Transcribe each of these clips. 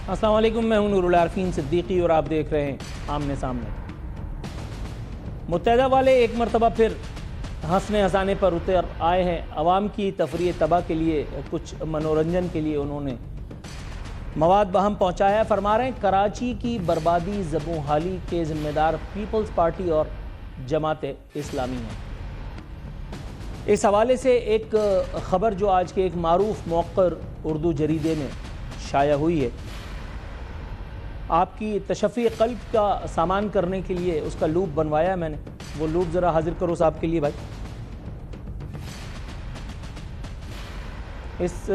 السلام علیکم، میں ہوں نور العارفین صدیقی اور آپ دیکھ رہے ہیں آمنے سامنے۔ متحدہ والے ایک مرتبہ پھر ہنسنے ہنسانے پر اتر آئے ہیں۔ عوام کی تفریح تباہ کے لیے، کچھ منورنجن کے لیے انہوں نے مواد بہم پہنچایا۔ فرما رہے ہیں کراچی کی بربادی زبوں حالی کے ذمہ دار پیپلز پارٹی اور جماعت اسلامی ہیں۔ اس حوالے سے ایک خبر جو آج کے ایک معروف موقر اردو جریدے میں شائع ہوئی ہے، آپ کی تشفی قلب کا سامان کرنے کے لیے اس کا لوپ بنوایا ہے میں نے۔ وہ لوپ ذرا حاضر کرو صاحب کے لیے بھائی۔ اس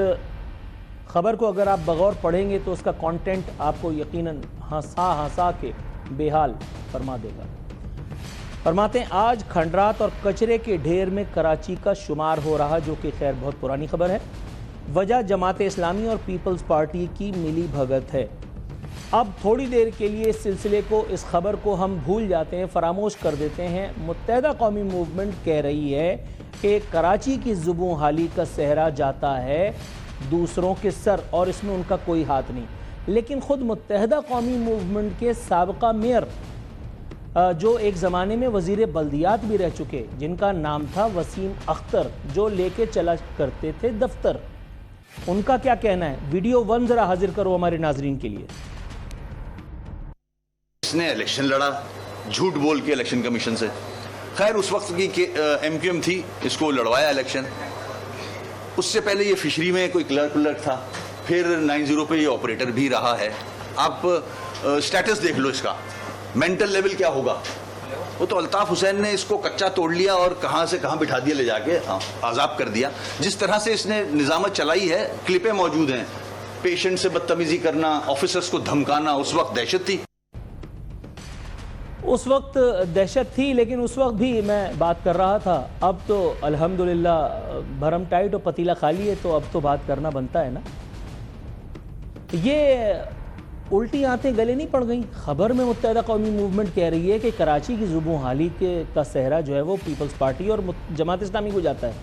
خبر کو اگر آپ بغور پڑھیں گے تو اس کا کانٹینٹ آپ کو یقیناً ہنسا کے بے حال فرما دے گا۔ فرماتے ہیں آج کھنڈرات اور کچرے کے ڈھیر میں کراچی کا شمار ہو رہا، جو کہ خیر بہت پرانی خبر ہے۔ وجہ جماعت اسلامی اور پیپلز پارٹی کی ملی بھگت ہے۔ اب تھوڑی دیر کے لیے اس سلسلے کو، اس خبر کو ہم بھول جاتے ہیں، فراموش کر دیتے ہیں۔ متحدہ قومی موومنٹ کہہ رہی ہے کہ کراچی کی زبوں حالی کا صحرا جاتا ہے دوسروں کے سر اور اس میں ان کا کوئی ہاتھ نہیں۔ لیکن خود متحدہ قومی موومنٹ کے سابقہ میئر، جو ایک زمانے میں وزیر بلدیات بھی رہ چکے، جن کا نام تھا وسیم اختر، جو لے کے چلا کرتے تھے دفتر، ان کا کیا کہنا ہے؟ ویڈیو 1 ذرا حاضر کرو ہمارے ناظرین کے لیے۔ اس نے الیکشن لڑا جھوٹ بول کے الیکشن کمیشن سے۔ خیر اس وقت کی ایم کیو ایم تھی، اس کو لڑوایا الیکشن۔ اس سے پہلے یہ فشری میں کوئی کلرک تھا، پھر 90 پہ یہ آپریٹر بھی رہا ہے۔ آپ سٹیٹس دیکھ لو اس کا، مینٹل لیول کیا ہوگا۔ وہ تو الطاف حسین نے اس کو کچا توڑ لیا اور کہاں سے کہاں بٹھا دیا، لے جا کے عذاب کر دیا۔ جس طرح سے اس نے نظامت چلائی ہے، کلپیں موجود ہیں، پیشنٹ سے بدتمیزی کرنا، آفیسرز کو دھمکانا، اس وقت دہشت تھی۔ اس وقت دہشت تھی، لیکن اس وقت بھی میں بات کر رہا تھا۔ اب تو الحمدللہ بھرم ٹائٹ اور پتیلا خالی ہے، تو اب تو بات کرنا بنتا ہے نا۔ یہ الٹی آنتیں گلے نہیں پڑ گئیں۔ خبر میں متحدہ قومی موومنٹ کہہ رہی ہے کہ کراچی کی زبوں حالی کا صحرا جو ہے وہ پیپلز پارٹی اور جماعت اسلامی کو جاتا ہے،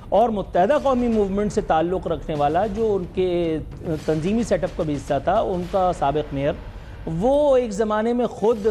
اور متحدہ قومی موومنٹ سے تعلق رکھنے والا جو ان کے تنظیمی سیٹ اپ کا بھی حصہ تھا، ان کا سابق میئر، وہ ایک زمانے میں خود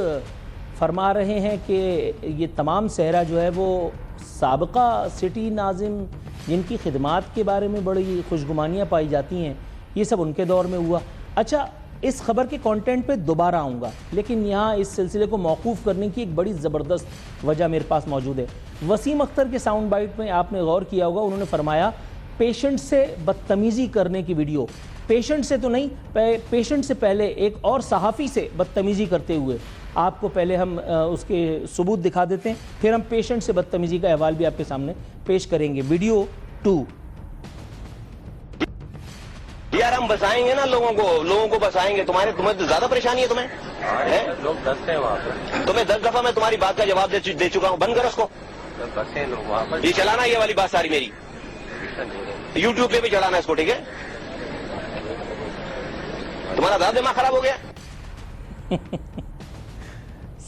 فرما رہے ہیں کہ یہ تمام صحرا جو ہے وہ سابقہ سٹی ناظم، جن کی خدمات کے بارے میں بڑی خوشگمانیاں پائی جاتی ہیں، یہ سب ان کے دور میں ہوا۔ اچھا، اس خبر کے کانٹینٹ پہ دوبارہ آؤں گا، لیکن یہاں اس سلسلے کو موقوف کرنے کی ایک بڑی زبردست وجہ میرے پاس موجود ہے۔ وسیم اختر کے ساؤنڈ بائٹ میں آپ نے غور کیا ہوگا، انہوں نے فرمایا پیشنٹ سے بدتمیزی کرنے کی ویڈیو، پیشنٹ سے تو نہیں، پیشنٹ سے پہلے ایک اور صحافی سے بدتمیزی کرتے ہوئے آپ کو پہلے ہم اس کے ثبوت دکھا دیتے ہیں، پھر ہم پیشنٹ سے بدتمیزی کا احوال بھی آپ کے سامنے پیش کریں گے۔ ویڈیو 2۔ یار ہم بسائیں گے نا لوگوں کو بسائیں گے۔ تمہیں زیادہ پریشانی ہے تمہیں؟ لوگ دستے ہیں وہاں پہ، تمہیں 10 دفعہ میں تمہاری بات کا جواب دے چکا ہوں، بند کرو اس کو۔ بستے ہیں لوگ وہاں پر، یہ چلانا، یہ والی بات ساری میری یوٹیوب پہ بھی چلانا اس کو، ٹھیک ہے؟ تمہارا زیادہ دماغ خراب ہو گیا۔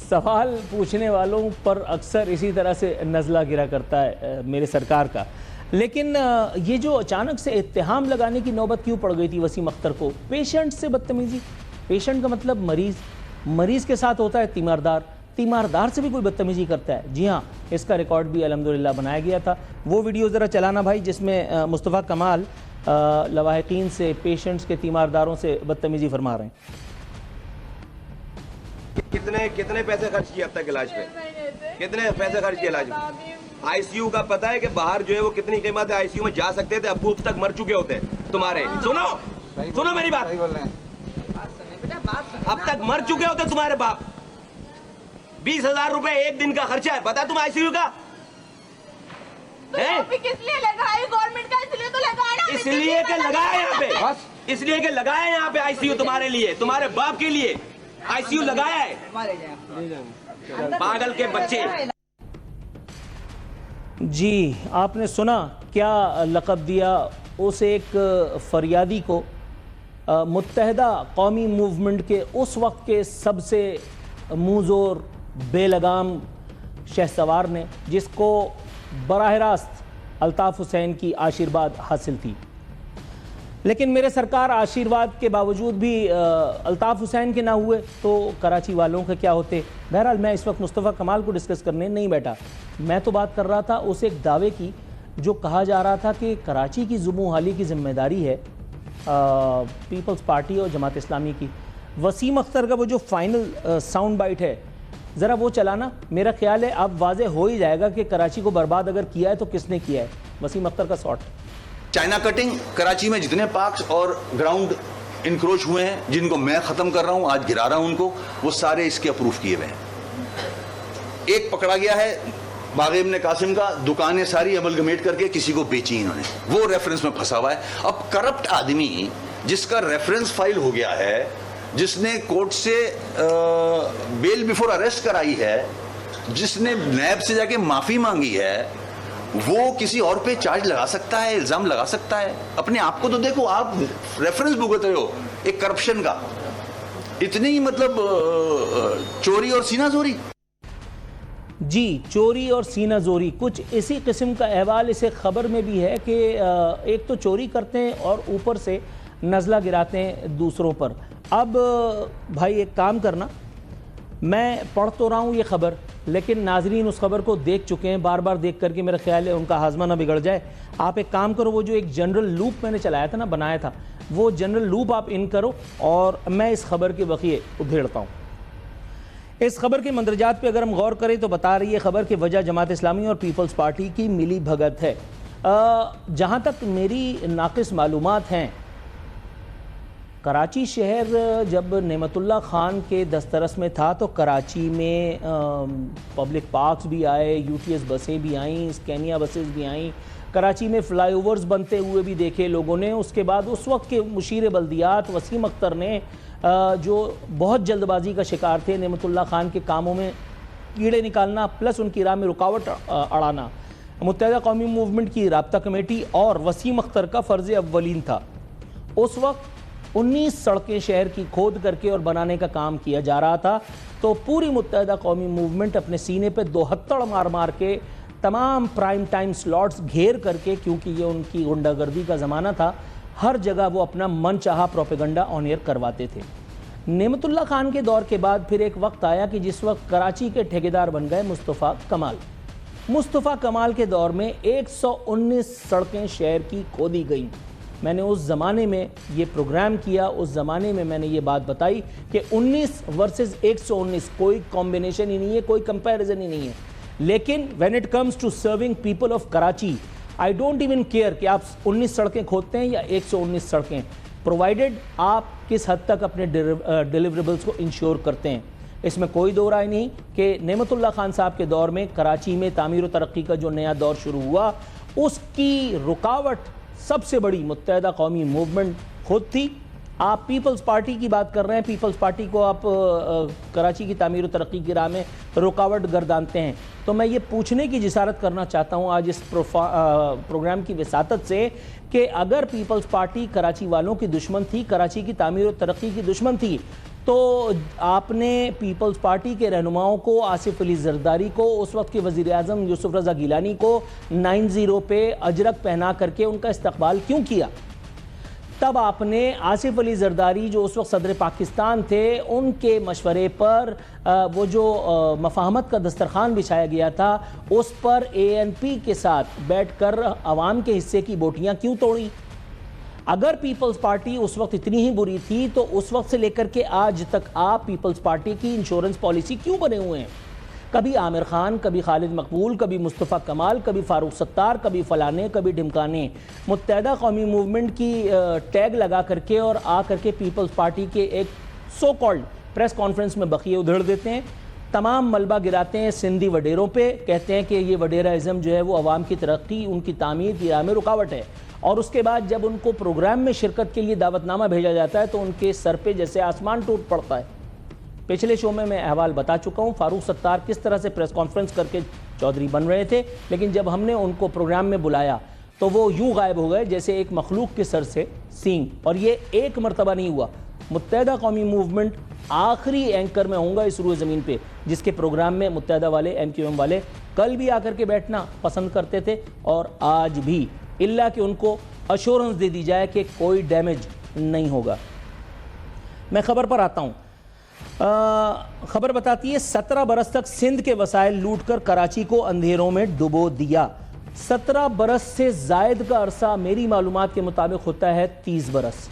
سوال پوچھنے والوں پر اکثر اسی طرح سے نزلہ گرا کرتا ہے میرے سرکار کا، لیکن یہ جو اچانک سے اتہام لگانے کی نوبت کیوں پڑ گئی تھی وسیم اختر کو؟ پیشنٹ سے بدتمیزی، پیشنٹ کا مطلب مریض، مریض کے ساتھ ہوتا ہے تیماردار، تیماردار سے بھی کوئی بدتمیزی کرتا ہے۔ جی ہاں، اس کا ریکارڈ بھی الحمدللہ بنایا گیا تھا۔ وہ ویڈیو ذرا چلانا بھائی، جس میں مصطفیٰ کمال لواحقین سے، پیشنٹس کے تیمارداروں سے بدتمیزی فرما رہے ہیں۔ کتنے پیسے خرچ کیے اب تک علاج پہ؟ کتنے پیسے خرچ کیے علاج میں؟ آئی سی یو کا پتا ہے کہ باہر جو ہے وہ کتنی قیمت ہے؟ آئی سی یو میں جا سکتے تھے، ابو تک مر چکے ہوتے تمہارے۔ سنو میری بات، اب تک مر چکے ہوتے تمہارے باپ۔ 20,000 روپے ایک دن کا خرچہ ہے، پتا ہے تم آئی سی یو کا؟ اس لیے کہ لگایا یہاں پہ، اس لیے کہ لگایا یہاں پہ آئی سی یو تمہارے لیے، تمہارے باپ کے لیے آئی سی یو لگایا ہے، پاگل کے بچے۔ جی آپ نے سنا کیا لقب دیا اس ایک فریادی کو متحدہ قومی موومنٹ کے اس وقت کے سب سے منہ زور بے لگام شہسوار نے، جس کو براہ راست الطاف حسین کی آشیرواد حاصل تھی۔ لیکن میرے سرکار آشیرواد کے باوجود بھی الطاف حسین کے نہ ہوئے تو کراچی والوں کے کیا ہوتے. بہرحال میں اس وقت مصطفیٰ کمال کو ڈسکس کرنے نہیں بیٹھا. میں تو بات کر رہا تھا اس ایک دعوے کی جو کہا جا رہا تھا کہ کراچی کی زبوں حالی کی ذمہ داری ہے پیپلز پارٹی اور جماعت اسلامی کی. وسیم اختر کا وہ جو فائنل ساؤنڈ بائٹ ہے ذرا وہ چلانا. میرا خیال ہے اب واضح ہو ہی جائے گا کہ کراچی کو برباد اگر کیا ہے تو کس نے کیا ہے. وسیم اختر کا شاٹ. چائنا کٹنگ کراچی میں جتنے پارکس اور گراؤنڈ انکروچ ہوئے ہیں جن کو میں ختم کر رہا ہوں آج گرا رہا ہوں ان کو وہ سارے اس کے اپروف کیے ہوئے ہیں. ایک پکڑا گیا ہے باغ ابن قاسم کا دکانیں ساری املگمیٹ کر کے کسی کو بیچی انہوں نے وہ ریفرنس میں پھنسا ہوا ہے. اب کرپٹ آدمی جس کا ریفرنس فائل ہو گیا ہے جس نے کورٹ سے بیل بیفور اریسٹ کرائی ہے جس نے نیب سے جا کے معافی مانگی ہے وہ کسی اور پہ چارج لگا سکتا ہے الزام لگا سکتا ہے. اپنے آپ کو تو دیکھو آپ ریفرنس بھگت رہے ہو ایک کرپشن کا اتنی مطلب چوری اور سینہ زوری. جی چوری اور سینہ زوری کچھ اسی قسم کا احوال اس ایک خبر میں بھی ہے کہ ایک تو چوری کرتے ہیں اور اوپر سے نزلہ گراتے ہیں دوسروں پر. اب بھائی ایک کام کرنا میں پڑھ تو رہا ہوں یہ خبر لیکن ناظرین اس خبر کو دیکھ چکے ہیں بار بار دیکھ کر کے میرا خیال ہے ان کا ہاضمہ نہ بگڑ جائے. آپ ایک کام کرو وہ جو ایک جنرل لوپ میں نے چلایا تھا نا بنایا تھا وہ جنرل لوپ آپ ان کرو اور میں اس خبر کے بقیے ادھیڑتا ہوں. اس خبر کے مندرجات پہ اگر ہم غور کریں تو بتا رہی ہے خبر کہ وجہ جماعت اسلامی اور پیپلز پارٹی کی ملی بھگت ہے. جہاں تک میری ناقص معلومات ہیں کراچی شہر جب نعمت اللہ خان کے دسترس میں تھا تو کراچی میں پبلک پارکس بھی آئے یو ٹی ایس بسیں بھی آئیں اسکینیا بسیں بھی آئیں کراچی میں فلائی اوورز بنتے ہوئے بھی دیکھے لوگوں نے. اس کے بعد اس وقت کے مشیر بلدیات وسیم اختر نے جو بہت جلد بازی کا شکار تھے نعمت اللہ خان کے کاموں میں کیڑے نکالنا پلس ان کی راہ میں رکاوٹ اڑانا متحدہ قومی موومنٹ کی رابطہ کمیٹی اور وسیم اختر کا فرض اولین تھا. اس وقت 19 سڑکیں شہر کی کھود کر کے اور بنانے کا کام کیا جا رہا تھا تو پوری متحدہ قومی موومنٹ اپنے سینے پہ دو ہتھڑ مار مار کے تمام پرائم ٹائم سلاٹس گھیر کر کے کیونکہ یہ ان کی غنڈہ گردی کا زمانہ تھا ہر جگہ وہ اپنا من چاہا پروپیگنڈا آن ایئر کرواتے تھے. نعمت اللہ خان کے دور کے بعد پھر ایک وقت آیا کہ جس وقت کراچی کے ٹھیکیدار بن گئے مصطفیٰ کمال. مصطفیٰ کمال کے دور میں 119 سڑکیں شہر کی کھودی گئیں. میں نے اس زمانے میں یہ پروگرام کیا اس زمانے میں نے یہ بات بتائی کہ 19 ورسز 119 کوئی کمبینیشن ہی نہیں ہے کوئی کمپیریزن ہی نہیں ہے. لیکن when it comes to serving people of Karachi I don't even care کہ آپ 19 سڑکیں کھودتے ہیں یا 119 سڑکیں پرووائیڈڈ آپ کس حد تک اپنے ڈیلیوریبلز کو انشور کرتے ہیں. اس میں کوئی دو رائے نہیں کہ نعمت اللہ خان صاحب کے دور میں کراچی میں تعمیر و ترقی کا جو نیا دور شروع ہوا اس کی رکاوٹ سب سے بڑی متحدہ قومی موومنٹ خود تھی. آپ پیپلز پارٹی کی بات کر رہے ہیں پیپلز پارٹی کو آپ کراچی کی تعمیر و ترقی کی راہ میں رکاوٹ گردانتے ہیں تو میں یہ پوچھنے کی جسارت کرنا چاہتا ہوں آج اس پروگرام کی وساطت سے کہ اگر پیپلز پارٹی کراچی والوں کی دشمن تھی کراچی کی تعمیر و ترقی کی دشمن تھی تو آپ نے پیپلز پارٹی کے رہنماؤں کو آصف علی زرداری کو اس وقت کے وزیر اعظم یوسف رضا گیلانی کو 90 پہ اجرک پہنا کر کے ان کا استقبال کیوں کیا؟ تب آپ نے آصف علی زرداری جو اس وقت صدر پاکستان تھے ان کے مشورے پر وہ جو مفاہمت کا دسترخوان بچھایا گیا تھا اس پر ANP کے ساتھ بیٹھ کر عوام کے حصے کی بوٹیاں کیوں توڑیں؟ اگر پیپلز پارٹی اس وقت اتنی ہی بری تھی تو اس وقت سے لے کر کے آج تک آپ پیپلز پارٹی کی انشورنس پالیسی کیوں بنے ہوئے ہیں؟ کبھی عامر خان کبھی خالد مقبول کبھی مصطفیٰ کمال کبھی فاروق ستار کبھی فلانے کبھی ڈھمکانے متحدہ قومی موومنٹ کی ٹیگ لگا کر کے اور آ کر کے پیپلز پارٹی کے ایک سو کالڈ پریس کانفرنس میں بقیے ادھڑ دیتے ہیں تمام ملبہ گراتے ہیں سندھی وڈیروں پہ کہتے ہیں کہ یہ وڈیراازم جو ہے وہ عوام کی ترقی ان کی تعمیر کی راہ میں رکاوٹ ہے اور اس کے بعد جب ان کو پروگرام میں شرکت کے لیے دعوت نامہ بھیجا جاتا ہے تو ان کے سر پہ جیسے آسمان ٹوٹ پڑتا ہے. پچھلے شو میں احوال بتا چکا ہوں فاروق ستار کس طرح سے پریس کانفرنس کر کے چودھری بن رہے تھے لیکن جب ہم نے ان کو پروگرام میں بلایا تو وہ یوں غائب ہو گئے جیسے ایک مخلوق کے سر سے سینگ. اور یہ ایک مرتبہ نہیں ہوا. متحدہ قومی موومنٹ آخری اینکر میں ہوں گا اس روئے زمین پہ جس کے پروگرام میں متحدہ والے MQM والے کل بھی آ کر کے بیٹھنا پسند کرتے تھے اور آج بھی اللہ کہ ان کو اشورنس دے دی جائے کہ کوئی ڈیمیج نہیں ہوگا۔ میں خبر پر آتا ہوں۔ خبر بتاتی ہے 17 برس تک سندھ کے وسائل لوٹ کر کراچی کو اندھیروں میں ڈبو دیا۔ 17 برس سے زائد کا عرصہ میری معلومات کے مطابق ہوتا ہے 30 برس۔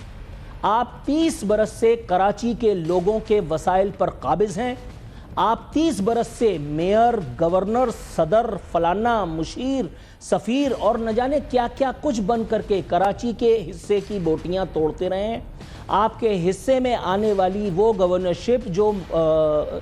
آپ 30 برس سے کراچی کے لوگوں کے وسائل پر قابض ہیں۔ آپ 30 برس سے میئر، گورنر، صدر، فلانا، مشیر، سفیر اور نہ جانے کیا کیا کچھ بن کر کے کراچی کے حصے کی بوٹیاں توڑتے رہے ہیں۔ آپ کے حصے میں آنے والی وہ گورنرشپ جو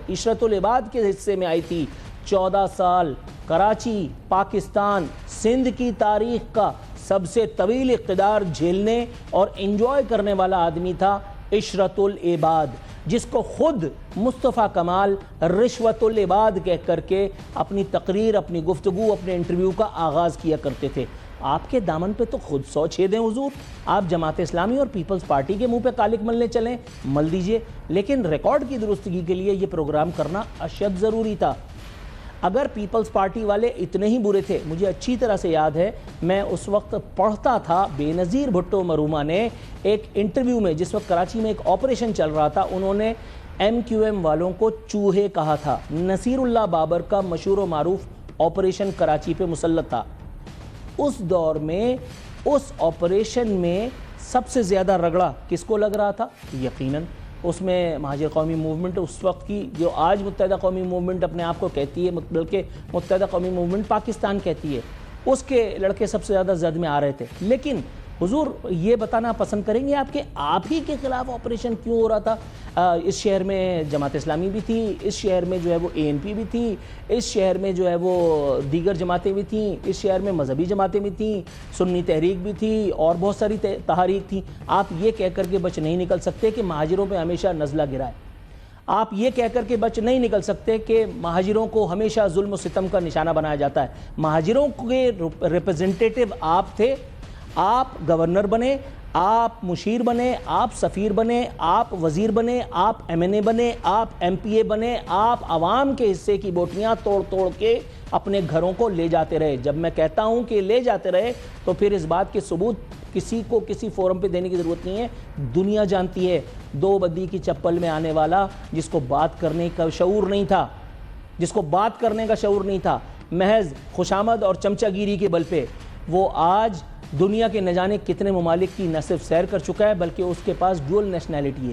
عشرت العباد کے حصے میں آئی تھی، 14 سال کراچی، پاکستان، سندھ کی تاریخ کا سب سے طویل اقتدار جھیلنے اور انجوائے کرنے والا آدمی تھا عشرت العباد، جس کو خود مصطفیٰ کمال رشوت العباد کہہ کر کے اپنی تقریر، اپنی گفتگو، اپنے انٹرویو کا آغاز کیا کرتے تھے۔ آپ کے دامن پہ تو خود 100 چھیدیں حضور۔ آپ جماعت اسلامی اور پیپلز پارٹی کے منہ پہ کالک ملنے چلیں، مل دیجئے، لیکن ریکارڈ کی درستگی کے لیے یہ پروگرام کرنا اشد ضروری تھا۔ اگر پیپلز پارٹی والے اتنے ہی برے تھے، مجھے اچھی طرح سے یاد ہے، میں اس وقت پڑھتا تھا، بے نظیر بھٹو مرومہ نے ایک انٹرویو میں، جس وقت کراچی میں ایک آپریشن چل رہا تھا، انہوں نے ایم کیو ایم والوں کو چوہے کہا تھا۔ نصیر اللہ بابر کا مشہور و معروف آپریشن کراچی پہ مسلط تھا۔ اس دور میں اس آپریشن میں سب سے زیادہ رگڑا کس کو لگ رہا تھا؟ یقیناً اس میں مہاجر قومی موومنٹ، اس وقت کی جو آج متحدہ قومی موومنٹ اپنے آپ کو کہتی ہے، بلکہ متحدہ قومی موومنٹ پاکستان کہتی ہے، اس کے لڑکے سب سے زیادہ زد میں آ رہے تھے۔ لیکن حضور یہ بتانا پسند کریں گے آپ ہی کے خلاف آپریشن کیوں ہو رہا تھا؟ اس شہر میں جماعت اسلامی بھی تھی، اس شہر میں جو ہے وہ ANP بھی تھی، اس شہر میں جو ہے وہ دیگر جماعتیں بھی تھیں، اس شہر میں مذہبی جماعتیں بھی تھیں، سنی تحریک بھی تھی اور بہت ساری تحریک تھیں۔ آپ یہ کہہ کر کے بچ نہیں نکل سکتے کہ مہاجروں پہ ہمیشہ نزلہ گرا ہے۔ آپ یہ کہہ کر کے بچ نہیں نکل سکتے کہ مہاجروں کو ہمیشہ ظلم و ستم کا نشانہ بنایا جاتا ہے۔ مہاجروں کے ریپرزنٹیٹو آپ تھے، آپ گورنر بنے، آپ مشیر بنے، آپ سفیر بنے، آپ وزیر بنے، آپ MNA بنے، آپ MPA بنے، آپ عوام کے حصے کی بوٹیاں توڑ توڑ کے اپنے گھروں کو لے جاتے رہے۔ جب میں کہتا ہوں کہ لے جاتے رہے تو پھر اس بات کے ثبوت کسی کو کسی فورم پہ دینے کی ضرورت نہیں ہے، دنیا جانتی ہے۔ دو بدی کی چپل میں آنے والا جس کو بات کرنے کا شعور نہیں تھا، محض خوشامد اور چمچہ گیری کے بل پہ، وہ آج دنیا کے نہ جانے کتنے ممالک کی نہ صرف سیر کر چکا ہے بلکہ اس کے پاس ڈوئل نیشنلٹی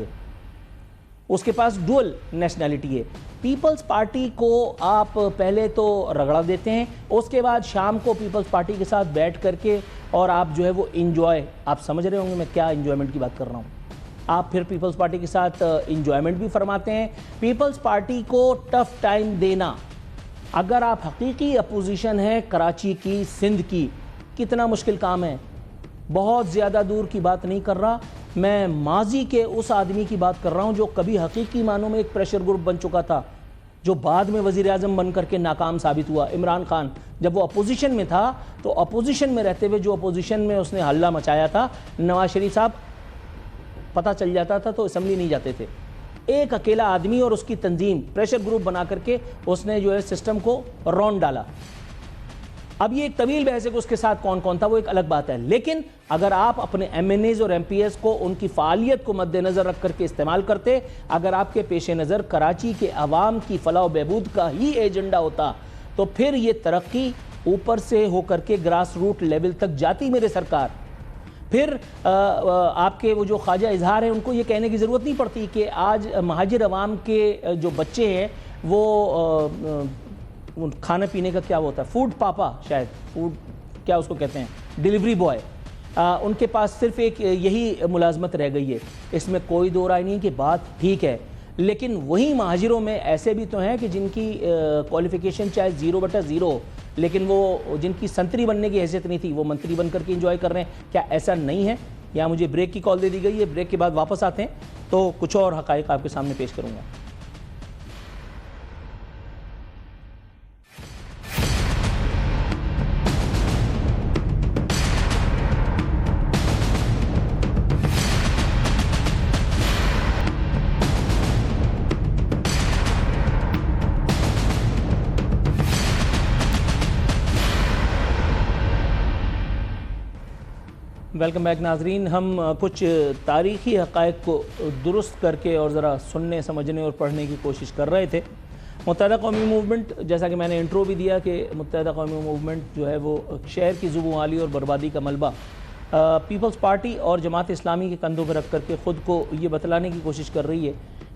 ہے۔ پیپلز پارٹی کو آپ پہلے تو رگڑا دیتے ہیں، اس کے بعد شام کو پیپلز پارٹی کے ساتھ بیٹھ کر کے اور آپ جو ہے وہ انجوائے، آپ سمجھ رہے ہوں گے میں کیا انجوائمنٹ کی بات کر رہا ہوں۔ آپ پھر پیپلز پارٹی کے ساتھ انجوائمنٹ بھی فرماتے ہیں۔ پیپلز پارٹی کو ٹف ٹائم دینا، اگر آپ حقیقی اپوزیشن ہیں کراچی کی، سندھ کی، کتنا مشکل کام ہے۔ بہت زیادہ دور کی بات نہیں کر رہا، میں ماضی کے اس آدمی کی بات کر رہا ہوں جو کبھی حقیقی معنوں میں ایک پریشر گروپ بن چکا تھا، جو بعد میں وزیر اعظم بن کر کے ناکام ثابت ہوا۔ عمران خان جب وہ اپوزیشن میں تھا تو اپوزیشن میں رہتے ہوئے جو اپوزیشن میں اس نے حلہ مچایا تھا، نواز شریف صاحب پتہ چل جاتا تھا تو اسمبلی نہیں جاتے تھے۔ ایک اکیلا آدمی اور اس کی تنظیم پریشر گروپ بنا کر کے اس نے جو ہے سسٹم کو رون ڈالا۔ اب یہ ایک طویل بحث ہے کہ اس کے ساتھ کون کون تھا، وہ ایک الگ بات ہے، لیکن اگر آپ اپنے MNAs اور MPs کو ان کی فعالیت کو مد نظر رکھ کر کے استعمال کرتے، اگر آپ کے پیش نظر کراچی کے عوام کی فلاح و بہبود کا ہی ایجنڈا ہوتا تو پھر یہ ترقی اوپر سے ہو کر کے گراس روٹ لیول تک جاتی میرے سرکار۔ پھر آپ کے وہ جو خواجہ اظہار ہیں ان کو یہ کہنے کی ضرورت نہیں پڑتی کہ آج مہاجر عوام کے جو بچے ہیں وہ کھانے پینے کا کیا ہوتا ہے، فوڈ پاپا، شاید فوڈ کیا اس کو کہتے ہیں، ڈیلیوری بوائے، ان کے پاس صرف ایک یہی ملازمت رہ گئی ہے۔ اس میں کوئی دو رائے نہیں کہ بات ٹھیک ہے، لیکن وہی مہاجروں میں ایسے بھی تو ہیں کہ جن کی کوالیفیکیشن چاہے 0/0 لیکن وہ جن کی سنتری بننے کی حیثیت نہیں تھی وہ منتری بن کر کے انجوائے کر رہے ہیں۔ کیا ایسا نہیں ہے؟ یا مجھے بریک کی کال دے دی گئی ہے، بریک کے بعد واپس آتے ہیں تو کچھ اور حقائق آپ کے سامنے پیش کروں گا۔ ویلکم بیک ناظرین. ہم کچھ تاریخی حقائق کو درست کر کے اور ذرا سننے سمجھنے اور پڑھنے کی کوشش کر رہے تھے. متحدہ قومی موومنٹ، جیسا کہ میں نے انٹرو بھی دیا کہ متحدہ قومی موومنٹ جو ہے وہ شہر کی زبوں اور بربادی کا ملبہ پیپلز پارٹی اور جماعت اسلامی کے کندھوں پر رکھ کر کے خود کو یہ بتلانے کی کوشش کر رہی ہے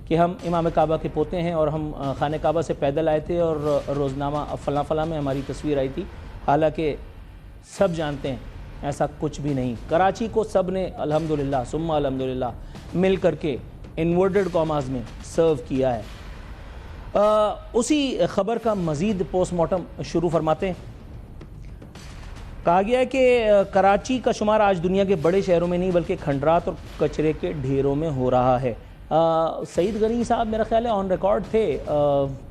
کہ ہم امام کعبہ کے پوتے ہیں اور ہم خانہ کعبہ سے پیدل آئے تھے اور روزنامہ فلاں فلاں میں ہماری تصویر آئی تھی. حالانکہ سب جانتے ہیں ایسا کچھ بھی نہیں. کراچی کو سب نے الحمدللہ ثم الحمدللہ مل کر کے انورٹڈ کاماز میں سرو کیا ہے. اسی خبر کا مزید پوسٹ مارٹم شروع فرماتے ہیں. کہا گیا ہے کہ کراچی کا شمار آج دنیا کے بڑے شہروں میں نہیں بلکہ کھنڈرات اور کچرے کے ڈھیروں میں ہو رہا ہے. سعید غنی صاحب میرا خیال ہے آن ریکارڈ تھے.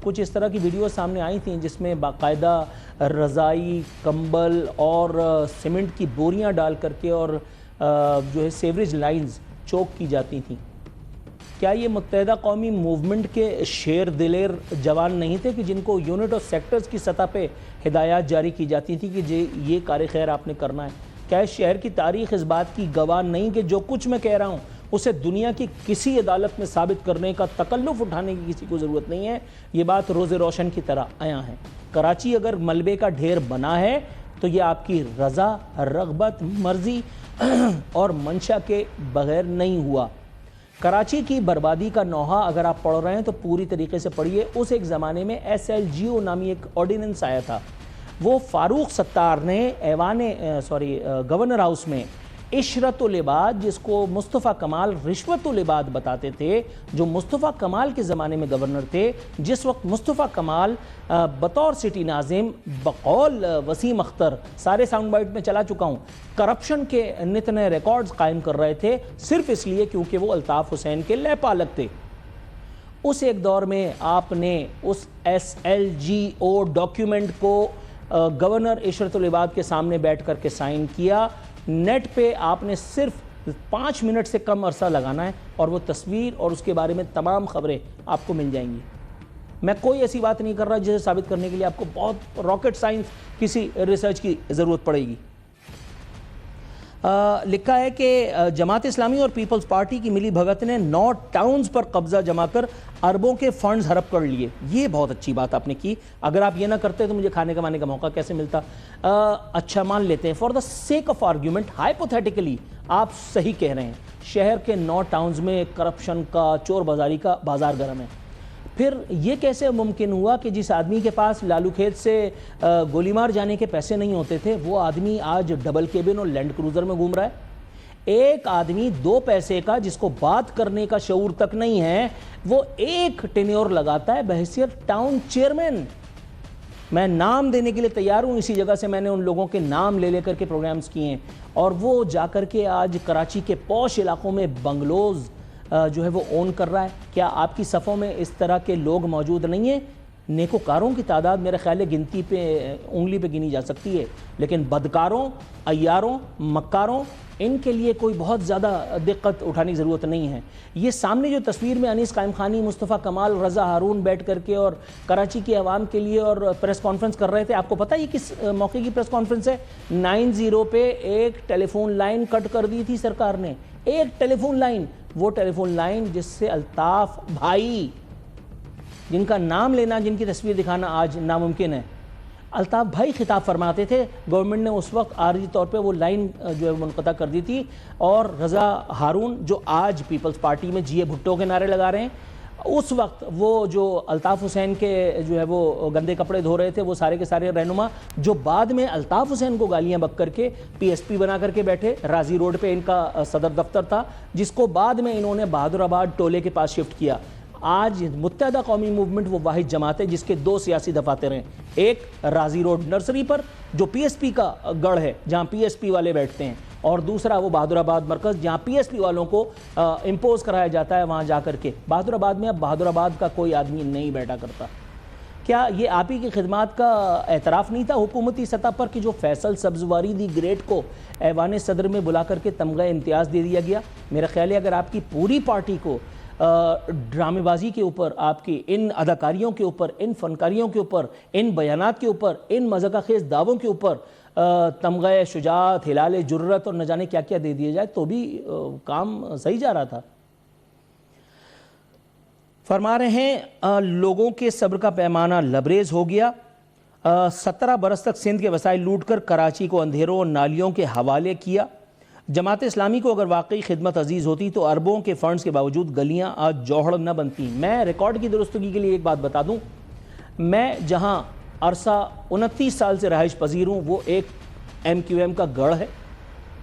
کچھ اس طرح کی ویڈیوز سامنے آئی تھیں جس میں باقاعدہ رضائی، کمبل اور سیمنٹ کی بوریاں ڈال کر کے اور جو ہے سیوریج لائنز چوک کی جاتی تھیں. کیا یہ متحدہ قومی موومنٹ کے شیر دلیر جوان نہیں تھے کہ جن کو یونٹ اور سیکٹرز کی سطح پہ ہدایات جاری کی جاتی تھی کہ یہ کار خیر آپ نے کرنا ہے؟ کیا اس شہر کی تاریخ اس بات کی گواہ نہیں کہ جو کچھ میں کہہ رہا ہوں اسے دنیا کی کسی عدالت میں ثابت کرنے کا تکلف اٹھانے کی کسی کو ضرورت نہیں ہے؟ یہ بات روز روشن کی طرح عیاں ہے. کراچی اگر ملبے کا ڈھیر بنا ہے تو یہ آپ کی رضا، رغبت، مرضی اور منشا کے بغیر نہیں ہوا. کراچی کی بربادی کا نوحہ اگر آپ پڑھ رہے ہیں تو پوری طریقے سے پڑھیے. اس ایک زمانے میں SLGO نامی ایک آرڈیننس آیا تھا. وہ فاروق ستار نے گورنر ہاؤس میں عشرت العباد، جس کو مصطفیٰ کمال رشوت العباد بتاتے تھے، جو مصطفیٰ کمال کے زمانے میں گورنر تھے، جس وقت مصطفیٰ کمال بطور سٹی ناظم بقول وسیم اختر، سارے ساؤنڈ بائٹ میں چلا چکا ہوں، کرپشن کے نت نئے ریکارڈز قائم کر رہے تھے صرف اس لیے کیونکہ وہ الطاف حسین کے لے پالک تھے. اس ایک دور میں آپ نے اس SLGO ڈاکیومنٹ کو گورنر عشرت العباد کے سامنے بیٹھ کر کے سائن کیا. نیٹ پہ آپ نے صرف 5 منٹ سے کم عرصہ لگانا ہے اور وہ تصویر اور اس کے بارے میں تمام خبریں آپ کو مل جائیں گی. میں کوئی ایسی بات نہیں کر رہا جسے ثابت کرنے کے لیے آپ کو بہت راکٹ سائنس کسی ریسرچ کی ضرورت پڑے گی. لکھا ہے کہ جماعت اسلامی اور پیپلز پارٹی کی ملی بھگت نے 9 ٹاؤنز پر قبضہ جما کر اربوں کے فنڈز ہڑپ کر لیے. یہ بہت اچھی بات آپ نے کی. اگر آپ یہ نہ کرتے تو مجھے کھانے کمانے کا موقع کیسے ملتا؟ اچھا مان لیتے ہیں for the sake of argument, hypothetically آپ صحیح کہہ رہے ہیں. شہر کے 9 ٹاؤنز میں کرپشن کا، چور بازاری کا بازار گرم ہے. پھر یہ کیسے ممکن ہوا کہ جس آدمی کے پاس لالو کھیت سے گولی مار جانے کے پیسے نہیں ہوتے تھے وہ آدمی آج ڈبل کیبن اور لینڈ کروزر میں گھوم رہا ہے؟ ایک آدمی 2 پیسے کا جس کو بات کرنے کا شعور تک نہیں ہے وہ ایک ٹینیور لگاتا ہے بحیثیت ٹاؤن چیئرمین. میں نام دینے کے لیے تیار ہوں، اسی جگہ سے میں نے ان لوگوں کے نام لے کر کے پروگرامز کیے ہیں اور وہ جا کر کے آج کراچی کے پوش علاقوں میں بنگلوز جو ہے وہ اون کر رہا ہے. کیا آپ کی صفوں میں اس طرح کے لوگ موجود نہیں ہیں؟ نیکوکاروں کی تعداد میرے خیال ہے گنتی پہ انگلی پہ گنی جا سکتی ہے، لیکن بدکاروں، عیاروں، مکاروں، ان کے لیے کوئی بہت زیادہ دقت اٹھانے کی ضرورت نہیں ہے. یہ سامنے جو تصویر میں انیس قائم خانی، مصطفیٰ کمال، رضا ہارون بیٹھ کر کے اور کراچی کی عوام کے لیے اور پریس کانفرنس کر رہے تھے، آپ کو پتہ یہ کس موقع کی پریس کانفرنس ہے؟ 90 پہ ایک ٹیلی فون لائن کٹ کر دی تھی سرکار نے. ایک ٹیلی فون لائن، وہ ٹیلی فون لائن جس سے الطاف بھائی، جن کا نام لینا، جن کی تصویر دکھانا آج ناممکن ہے، الطاف بھائی خطاب فرماتے تھے. گورنمنٹ نے اس وقت عارضی طور پہ وہ لائن جو ہے منقطع کر دی تھی اور رضا ہارون جو آج پیپلز پارٹی میں جیے بھٹو کے نعرے لگا رہے ہیں، اس وقت وہ جو الطاف حسین کے جو ہے وہ گندے کپڑے دھو رہے تھے، وہ سارے کے سارے رہنما جو بعد میں الطاف حسین کو گالیاں بک کر کے PSP بنا کر کے بیٹھے. راضی روڈ پہ ان کا صدر دفتر تھا جس کو بعد میں انہوں نے بہادر آباد ٹولے کے پاس شفٹ کیا. آج متحدہ قومی موومنٹ وہ واحد جماعت ہے جس کے 2 سیاسی دفاتر ہیں. ایک راضی روڈ نرسری پر جو PSP کا گڑھ ہے جہاں PSP والے بیٹھتے ہیں، اور دوسرا وہ بہادر آباد مرکز جہاں PSP والوں کو امپوز کرایا جاتا ہے وہاں جا کر کے. بہادر آباد میں اب بہادر آباد کا کوئی آدمی نہیں بیٹھا کرتا. کیا یہ آپ ہی کی خدمات کا اعتراف نہیں تھا حکومتی سطح پر کہ جو فیصل سبزواری دی گریٹ کو ایوان صدر میں بلا کر کے تمغہ امتیاز دے دیا گیا؟ میرا خیال ہے اگر آپ کی پوری پارٹی کو ڈرامے بازی کے اوپر، آپ کی ان اداکاریوں کے اوپر، ان فنکاریوں کے اوپر، ان بیانات کے اوپر، ان مذاق خیز دعووں کے اوپر تمغہ شجاعت، ہلال جرت اور نہ جانے کیا کیا دے دیا جائے تو بھی کام صحیح جا رہا تھا۔ فرما رہے ہیں لوگوں کے صبر کا پیمانہ لبریز ہو گیا، 17 برس تک سندھ کے وسائل لوٹ کر کراچی کو اندھیروں اور نالیوں کے حوالے کیا۔ جماعت اسلامی کو اگر واقعی خدمت عزیز ہوتی تو اربوں کے فنڈز کے باوجود گلیاں آج جوہڑ نہ بنتی۔ میں ریکارڈ کی درستگی کے لیے ایک بات بتا دوں، میں جہاں عرصہ 29 سال سے رہائش پذیر ہوں وہ ایک ایم کیو ایم کا گڑھ ہے،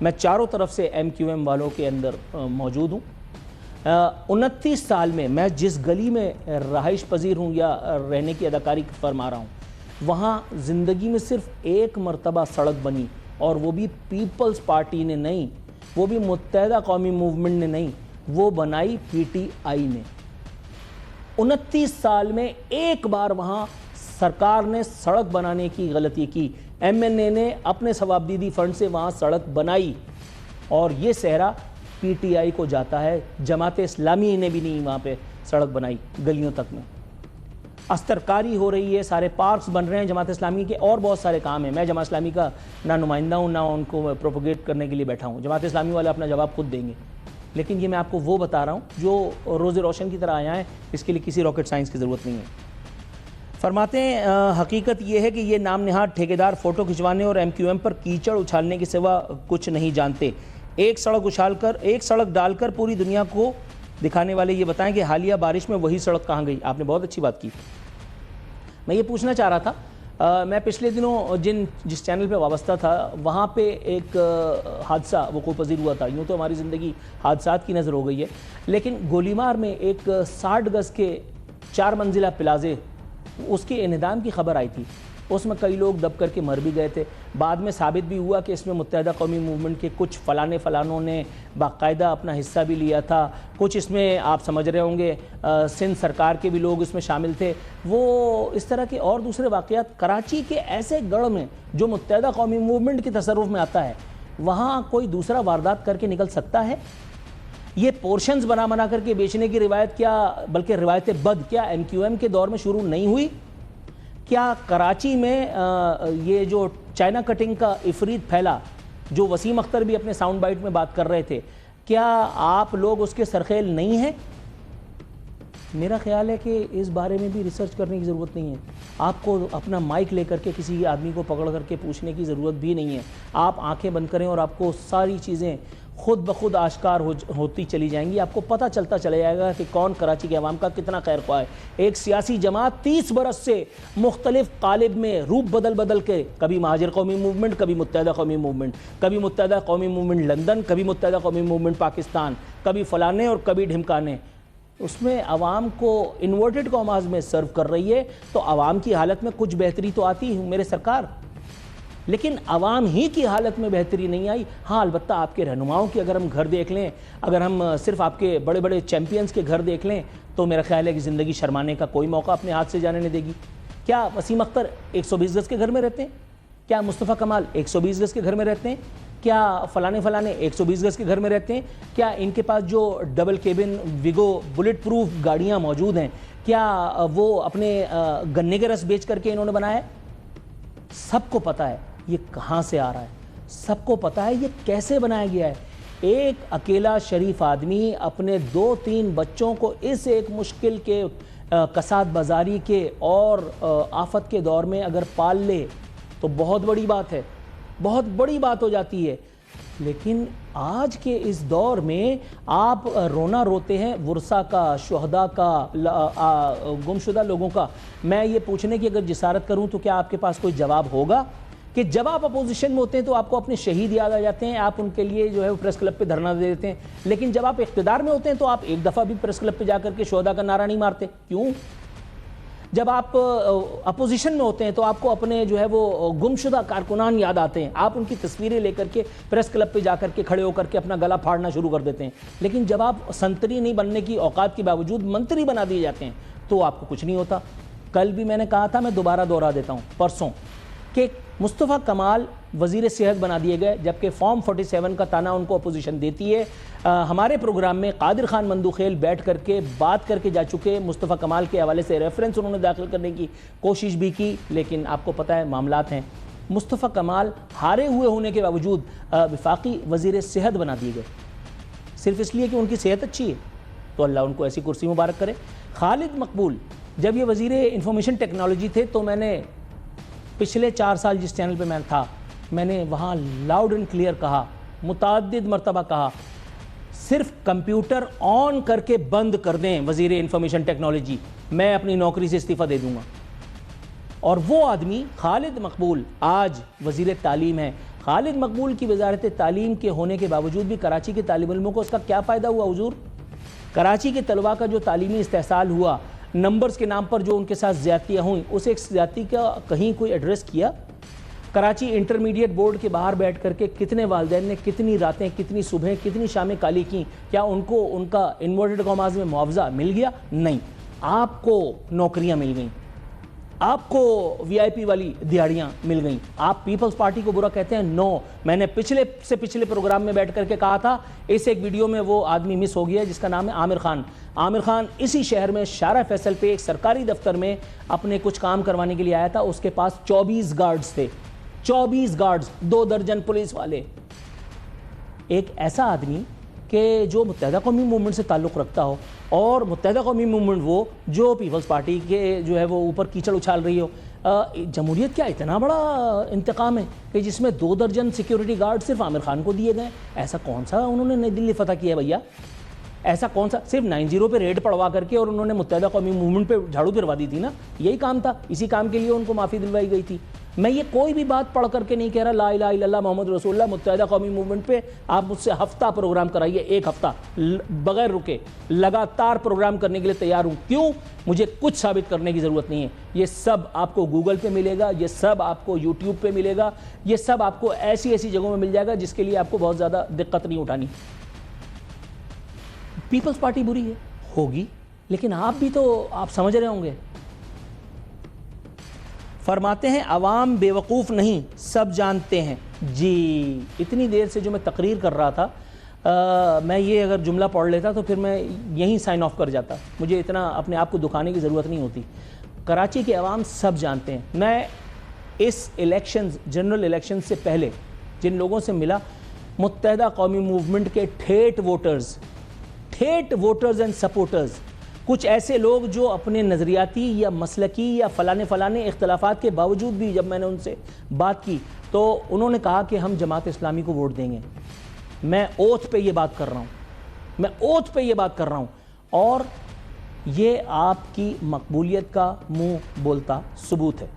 میں چاروں طرف سے ایم کیو ایم والوں کے اندر موجود ہوں۔ 29 سال میں جس گلی میں رہائش پذیر ہوں یا رہنے کی اداکاری فرما رہا ہوں، وہاں زندگی میں صرف ایک مرتبہ سڑک بنی، اور وہ بھی پیپلز پارٹی نے نہیں، وہ بھی متحدہ قومی موومنٹ نے نہیں، وہ بنائی پی ٹی آئی نے۔ 29 سال میں ایک بار وہاں سرکار نے سڑک بنانے کی غلطی کی، ایم این اے نے اپنے ثوابدیدی فنڈ سے وہاں سڑک بنائی، اور یہ صحرا پی ٹی آئی کو جاتا ہے، جماعت اسلامی نے بھی نہیں وہاں پہ سڑک بنائی گلیوں تک میں۔ استرکاری ہو رہی ہے، سارے پارکس بن رہے ہیں جماعت اسلامی کے، اور بہت سارے کام ہیں۔ میں جماعت اسلامی کا نہ نمائندہ ہوں، نہ ان کو پروپوگیٹ کرنے کے لیے بیٹھا ہوں، جماعت اسلامی والے اپنا جواب خود دیں گے، لیکن یہ میں آپ کو وہ بتا رہا ہوں جو روز روشن کی طرح آیا ہے، اس کے لیے کسی راکٹ سائنس کی ضرورت نہیں ہے۔ فرماتے ہیں حقیقت یہ ہے کہ یہ نام نہاد ٹھیکیدار فوٹو کھنچوانے اور ایم کیو ایم پر کیچڑ اچھالنے کے سوا کچھ نہیں جانتے۔ ایک سڑک ڈال کر پوری دنیا کو دکھانے والے یہ بتائیں کہ حالیہ بارش میں وہی سڑک کہاں گئی۔ آپ نے بہت اچھی بات کی۔ میں یہ پوچھنا چاہ رہا تھا، میں پچھلے دنوں جس چینل پہ وابستہ تھا وہاں پہ ایک حادثہ وقوع پذیر ہوا تھا۔ یوں تو ہماری زندگی حادثات کی نظر ہو گئی ہے، لیکن گولیمار میں ایک 60 گز کے 4 منزلہ پلازے، اس کے انہدام کی خبر آئی تھی، اس میں کئی لوگ دب کر کے مر بھی گئے تھے۔ بعد میں ثابت بھی ہوا کہ اس میں متحدہ قومی موومنٹ کے کچھ فلانوں نے باقاعدہ اپنا حصہ بھی لیا تھا، کچھ اس میں آپ سمجھ رہے ہوں گے سندھ سرکار کے بھی لوگ اس میں شامل تھے۔ وہ اس طرح کے اور دوسرے واقعات کراچی کے ایسے گڑھ میں جو متحدہ قومی موومنٹ کے تصرف میں آتا ہے، وہاں کوئی دوسرا واردات کر کے نکل سکتا ہے؟ یہ پورشنز بنا کر کے بیچنے کی روایت کیا، بلکہ روایت بد کیا ایم کیو ایم کے دور میں شروع نہیں ہوئی؟ کیا کراچی میں یہ جو چائنا کٹنگ کا افریت پھیلا، جو وسیم اختر بھی اپنے ساؤنڈ بائٹ میں بات کر رہے تھے، کیا آپ لوگ اس کے سرخیل نہیں ہیں؟ میرا خیال ہے کہ اس بارے میں بھی ریسرچ کرنے کی ضرورت نہیں ہے۔ آپ کو اپنا مائک لے کر کے کسی آدمی کو پکڑ کر کے پوچھنے کی ضرورت بھی نہیں ہے۔ آپ آنکھیں بند کریں اور آپ کو ساری چیزیں خود بخود آشکار ہوتی چلی جائیں گی۔ آپ کو پتہ چلتا چلے جائے گا کہ کون کراچی کے عوام کا کتنا خیر خواہ ہے۔ ایک سیاسی جماعت 30 برس سے مختلف قالب میں روپ بدل کے، کبھی مہاجر قومی موومنٹ، کبھی متحدہ قومی موومنٹ، کبھی متحدہ قومی موومنٹ لندن، کبھی متحدہ قومی موومنٹ پاکستان، کبھی فلانے اور کبھی ڈھمکانے، اس میں عوام کو انورٹڈ کاماز میں سرو کر رہی ہے، تو عوام کی حالت میں کچھ بہتری تو آتی ہے میرے سرکار، لیکن عوام ہی کی حالت میں بہتری نہیں آئی۔ ہاں البتہ آپ کے رہنماؤں کی اگر ہم گھر دیکھ لیں، اگر ہم صرف آپ کے بڑے بڑے چیمپئنز کے گھر دیکھ لیں، تو میرا خیال ہے کہ زندگی شرمانے کا کوئی موقع اپنے ہاتھ سے جانے نہیں دے گی۔ کیا وسیم اختر 120 گز کے گھر میں رہتے ہیں؟ کیا مصطفیٰ کمال 120 گز کے گھر میں رہتے ہیں؟ کیا فلانے 120 گز کے گھر میں رہتے ہیں؟ کیا ان کے پاس جو double cabin Vigo bulletproof گاڑیاں موجود ہیں، کیا وہ اپنے گنے کے رس بیچ کر کے انہوں نے بنایا ہے؟ سب کو پتہ ہے یہ کہاں سے آ رہا ہے، سب کو پتہ ہے یہ کیسے بنایا گیا ہے۔ ایک اکیلا شریف آدمی اپنے 2-3 بچوں کو اس ایک مشکل کے کساد بازاری کے اور آفت کے دور میں اگر پال لے تو بہت بڑی بات ہے، بہت بڑی بات ہو جاتی ہے۔ لیکن آج کے اس دور میں آپ رونا روتے ہیں ورثہ کا، شہداء کا، گمشدہ لوگوں کا۔ میں یہ پوچھنے کی اگر جسارت کروں تو کیا آپ کے پاس کوئی جواب ہوگا کہ جب آپ اپوزیشن میں ہوتے ہیں تو آپ کو اپنے شہید یاد آ جاتے ہیں، آپ ان کے لیے جو ہے وہ پریس کلب پہ دھرنا دے دیتے ہیں، لیکن جب آپ اقتدار میں ہوتے ہیں تو آپ ایک دفعہ بھی پریس کلب پہ جا کر کے شہداء کا نعرہ نہیں مارتے؟ کیوں؟ جب آپ اپوزیشن میں ہوتے ہیں تو آپ کو اپنے جو ہے وہ گمشدہ کارکنان یاد آتے ہیں، آپ ان کی تصویریں لے کر کے پریس کلب پہ جا کر کے کھڑے ہو کر کے اپنا گلا پھاڑنا شروع کر دیتے ہیں، لیکن جب آپ سنتری نہیں بننے کی اوقات کے باوجود منتری بنا دیے جاتے ہیں تو آپ کو کچھ نہیں ہوتا۔ کل بھی میں نے کہا تھا، میں دوبارہ دوہرا دیتا ہوں، پرسوں، کہ مصطفیٰ کمال وزیر صحت بنا دیے گئے، جبکہ فارم 47 کا تانا ان کو اپوزیشن دیتی ہے۔ ہمارے پروگرام میں قادر خان مندوخیل بیٹھ کر کے بات کر کے جا چکے، مصطفیٰ کمال کے حوالے سے ریفرنس انہوں نے داخل کرنے کی کوشش بھی کی، لیکن آپ کو پتہ ہے معاملات ہیں۔ مصطفیٰ کمال ہارے ہوئے ہونے کے باوجود وفاقی وزیر صحت بنا دیے گئے صرف اس لیے کہ ان کی صحت اچھی ہے، تو اللہ ان کو ایسی کرسی مبارک کرے۔ خالد مقبول جب یہ وزیر انفارمیشن ٹیکنالوجی تھے تو میں نے پچھلے 4 سال جس چینل پہ میں تھا، میں نے وہاں لاؤڈ اینڈ کلیئر کہا، متعدد مرتبہ کہا، صرف کمپیوٹر آن کر کے بند کر دیں وزیر انفارمیشن ٹیکنالوجی، میں اپنی نوکری سے استعفیٰ دے دوں گا۔ اور وہ آدمی خالد مقبول آج وزیر تعلیم ہے۔ خالد مقبول کی وزارت تعلیم کے ہونے کے باوجود بھی کراچی کے طالب علموں کو اس کا کیا فائدہ ہوا حضور؟ کراچی کے طلباء کا جو تعلیمی استحصال ہوا، نمبرز کے نام پر جو ان کے ساتھ زیادتیاں ہوئیں، اس ایک زیادتی کا کہیں کوئی ایڈریس کیا؟ کراچی انٹرمیڈیٹ بورڈ کے باہر بیٹھ کر کے کتنے والدین نے کتنی راتیں، کتنی صبحیں، کتنی شامیں کالی کیں؟ کیا ان کو ان کا انورٹڈ کاماز میں معاوضہ مل گیا؟ نہیں۔ آپ کو نوکریاں مل گئیں، آپ کو وی آئی پی والی دیہڑیاں مل گئیں۔ آپ پیپلز پارٹی کو برا کہتے ہیں؟ نو، میں نے پچھلے پروگرام میں بیٹھ کر کے کہا تھا، اس ایک ویڈیو میں وہ آدمی مس ہو گیا جس کا نام ہے عامر خان۔ عامر خان اسی شہر میں شارع فیصل پہ ایک سرکاری دفتر میں اپنے کچھ کام کروانے کے لیے آیا تھا، اس کے پاس 24 گارڈز تھے، 24 گارڈز، 2 درجن پولیس والے۔ ایک ایسا آدمی کہ جو متحدہ قومی موومنٹ سے تعلق رکھتا ہو، اور متحدہ قومی موومنٹ وہ جو پیپلز پارٹی کے جو ہے وہ اوپر کیچڑ اچھال رہی ہو۔ جمہوریت کیا اتنا بڑا انتقام ہے کہ جس میں 2 درجن سیکیورٹی گارڈ صرف عامر خان کو دیے گئے؟ ایسا کون سا انہوں نے نئی دلی فتح کیا ہے بھیا؟ ایسا کون سا؟ صرف 90 پہ ریڈ پڑوا کر کے اور انہوں نے متحدہ قومی موومنٹ پہ جھاڑو پھروا دی تھی نا، یہی کام تھا، اسی کام کے لیے ان کو معافی دلوائی گئی تھی۔ میں یہ کوئی بھی بات پڑھ کر کے نہیں کہہ رہا لا الہ الا اللہ محمد رسول اللہ، متحدہ قومی موومنٹ پہ آپ مجھ سے ہفتہ پروگرام کرائیے، 1 ہفتہ بغیر رکے لگاتار پروگرام کرنے کے لیے تیار ہوں۔ کیوں؟ مجھے کچھ ثابت کرنے کی ضرورت نہیں ہے، یہ سب آپ کو گوگل پہ ملے گا، یہ سب آپ کو یوٹیوب پہ ملے گا، یہ سب آپ کو ایسی جگہوں میں مل جائے گا جس کے لیے آپ کو بہت زیادہ دقت نہیں اٹھانی۔ پیپلز پارٹی بری ہے، ہوگی، لیکن آپ بھی تو آپ سمجھ رہے ہوں گے۔ فرماتے ہیں عوام بے وقوف نہیں، سب جانتے ہیں۔ جی اتنی دیر سے جو میں تقریر کر رہا تھا، میں یہ اگر جملہ پڑھ لیتا تو پھر میں یہیں سائن آف کر جاتا، مجھے اتنا اپنے آپ کو دکھانے کی ضرورت نہیں ہوتی۔ کراچی کے عوام سب جانتے ہیں۔ میں اس الیکشنز، جنرل الیکشن سے پہلے جن لوگوں سے ملا، متحدہ قومی موومنٹ کے ٹھیٹ ووٹرز اینڈ سپورٹرز، کچھ ایسے لوگ جو اپنے نظریاتی یا مسلکی یا فلانے اختلافات کے باوجود بھی جب میں نے ان سے بات کی تو انہوں نے کہا کہ ہم جماعت اسلامی کو ووٹ دیں گے۔ میں اوتھ پہ یہ بات کر رہا ہوں، اور یہ آپ کی مقبولیت کا منہ بولتا ثبوت ہے،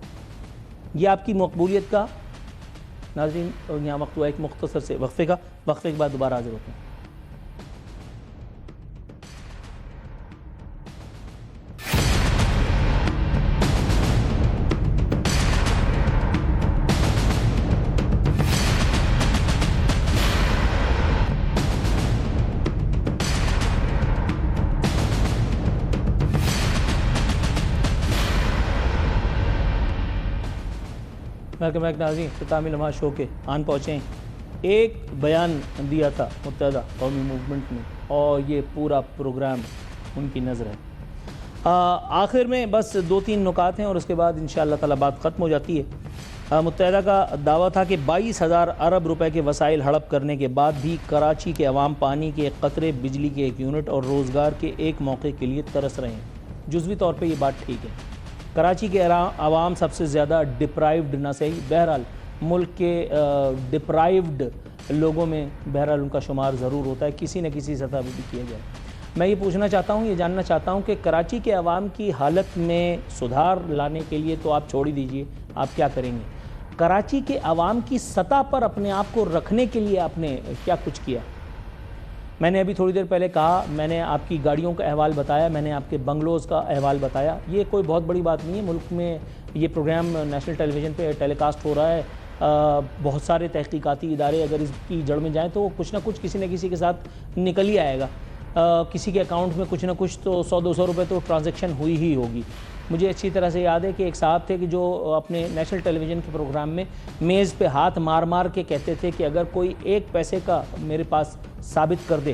یہ آپ کی مقبولیت کا۔ ناظرین یہاں وقت ہوا ایک مختصر سے وقفے کے بعد دوبارہ حاضر ہوتے ہیں۔ ویلکم بیک ناظرین، اختتامی لمحہ شو کے آن پہنچے ہیں۔ ایک بیان دیا تھا متحدہ قومی موومنٹ نے اور یہ پورا پروگرام ان کی نظر ہے۔ آخر میں بس 2-3 نکات ہیں اور اس کے بعد انشاءاللہ تعالی بات ختم ہو جاتی ہے۔ متحدہ کا دعویٰ تھا کہ 22,000 ارب روپے کے وسائل ہڑپ کرنے کے بعد بھی کراچی کے عوام پانی کے ایک قطرے، بجلی کے 1 یونٹ اور روزگار کے ایک موقع کے لیے ترس رہے ہیں۔ جزوی طور پہ یہ بات ٹھیک ہے، کراچی کے عوام سب سے زیادہ ڈپرائیوڈ نہ صحیح، بہرحال ملک کے ڈپرائیوڈ لوگوں میں بہرحال ان کا شمار ضرور ہوتا ہے، کسی نہ کسی سطح پہ بھی کیا جائے۔ میں یہ پوچھنا چاہتا ہوں، یہ جاننا چاہتا ہوں کہ کراچی کے عوام کی حالت میں سدھار لانے کے لیے تو آپ چھوڑ ہی دیجئے، آپ کیا کریں گے؟ کراچی کے عوام کی سطح پر اپنے آپ کو رکھنے کے لیے آپ نے کیا کچھ کیا؟ میں نے ابھی تھوڑی دیر پہلے کہا، میں نے آپ کی گاڑیوں کا احوال بتایا، میں نے آپ کے بنگلوز کا احوال بتایا۔ یہ کوئی بہت بڑی بات نہیں ہے، ملک میں یہ پروگرام نیشنل ٹیلی ویژن پہ ٹیلی کاسٹ ہو رہا ہے۔ بہت سارے تحقیقاتی ادارے اگر اس کی جڑ میں جائیں تو کچھ نہ کچھ کسی نہ کسی کے ساتھ نکل ہی آئے گا۔ کسی کے اکاؤنٹ میں کچھ نہ کچھ تو 100-200 روپے تو ٹرانزیکشن ہوئی ہی ہوگی۔ مجھے اچھی طرح سے یاد ہے کہ ایک صاحب تھے کہ جو اپنے نیشنل ٹیلی ویژن کے پروگرام میں میز پہ ہاتھ مار کے کہتے تھے کہ اگر کوئی 1 پیسے کا میرے پاس ثابت کر دے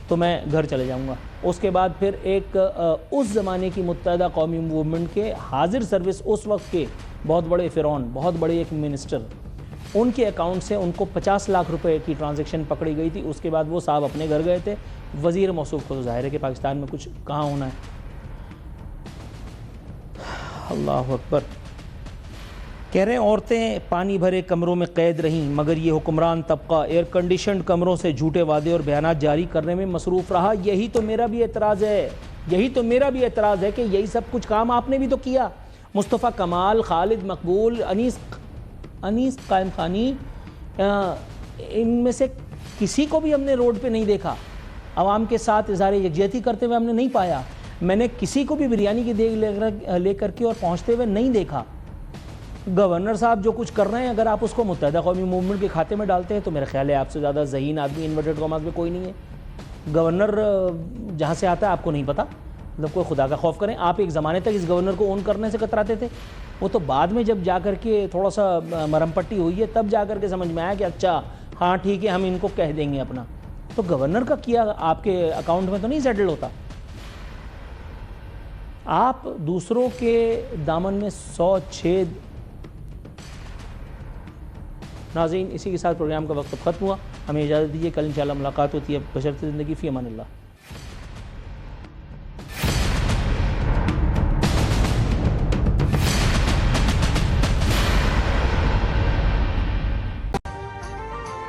تو میں گھر چلے جاؤں گا۔ اس کے بعد پھر ایک اس زمانے کی متحدہ قومی موومنٹ کے حاضر سروس اس وقت کے بہت بڑے فرعون، بہت بڑے ایک منسٹر، ان کے اکاؤنٹ سے ان کو 50 لاکھ روپے کی ٹرانزیکشن پکڑی گئی تھی. اس کے بعد وہ صاحب اپنے گھر گئے تھے. وزیر موصوف کو تو ظاہر ہے کہ پاکستان میں کچھ کہاں ہونا ہے. اللہ اکبر. کہہ رہے ہیں عورتیں پانی بھرے کمروں میں قید رہیں مگر یہ حکمران طبقہ ایئر کنڈیشنڈ کمروں سے جھوٹے وعدے اور بیانات جاری کرنے میں مصروف رہا. یہی تو میرا بھی اعتراض ہے کہ یہی سب کچھ کام آپ نے بھی تو کیا. مصطفیٰ کمال، خالد مقبول، انیس قائم خانی، ان میں سے کسی کو بھی ہم نے روڈ پہ نہیں دیکھا. عوام کے ساتھ اظہار یکجہتی کرتے ہوئے ہم نے نہیں پایا. میں نے کسی کو بھی بریانی کی دیگ لے کر کے اور پہنچتے ہوئے نہیں دیکھا. گورنر صاحب جو کچھ کر رہے ہیں اگر آپ اس کو متحدہ قومی موومنٹ کے کھاتے میں ڈالتے ہیں تو میرا خیال ہے آپ سے زیادہ ذہین آدمی انورٹڈ کاماز میں کوئی نہیں ہے. گورنر جہاں سے آتا ہے آپ کو نہیں پتا. مطلب کوئی خدا کا خوف کریں. آپ ایک زمانے تک اس گورنر کو اون کرنے سے کتراتے تھے. وہ تو بعد میں جب جا کر کے تھوڑا سا مرم پٹی ہوئی ہے تب جا کر کے سمجھ میں آیا کہ اچھا ہاں ٹھیک ہے ہم ان کو کہہ دیں گے اپنا. تو گورنر کا کیا آپ کے اکاؤنٹ میں تو نہیں سیٹل ہوتا. آپ دوسروں کے دامن میں 100 چھید. ناظرین اسی کے ساتھ پروگرام کا وقت ختم ہوا. ہمیں اجازت دیجیے. کل انشاءاللہ ملاقات ہوتی ہے. بشرط زندگی فی امان اللہ.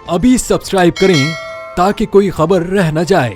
ابھی سبسکرائب کریں تاکہ کوئی خبر رہ نہ جائے.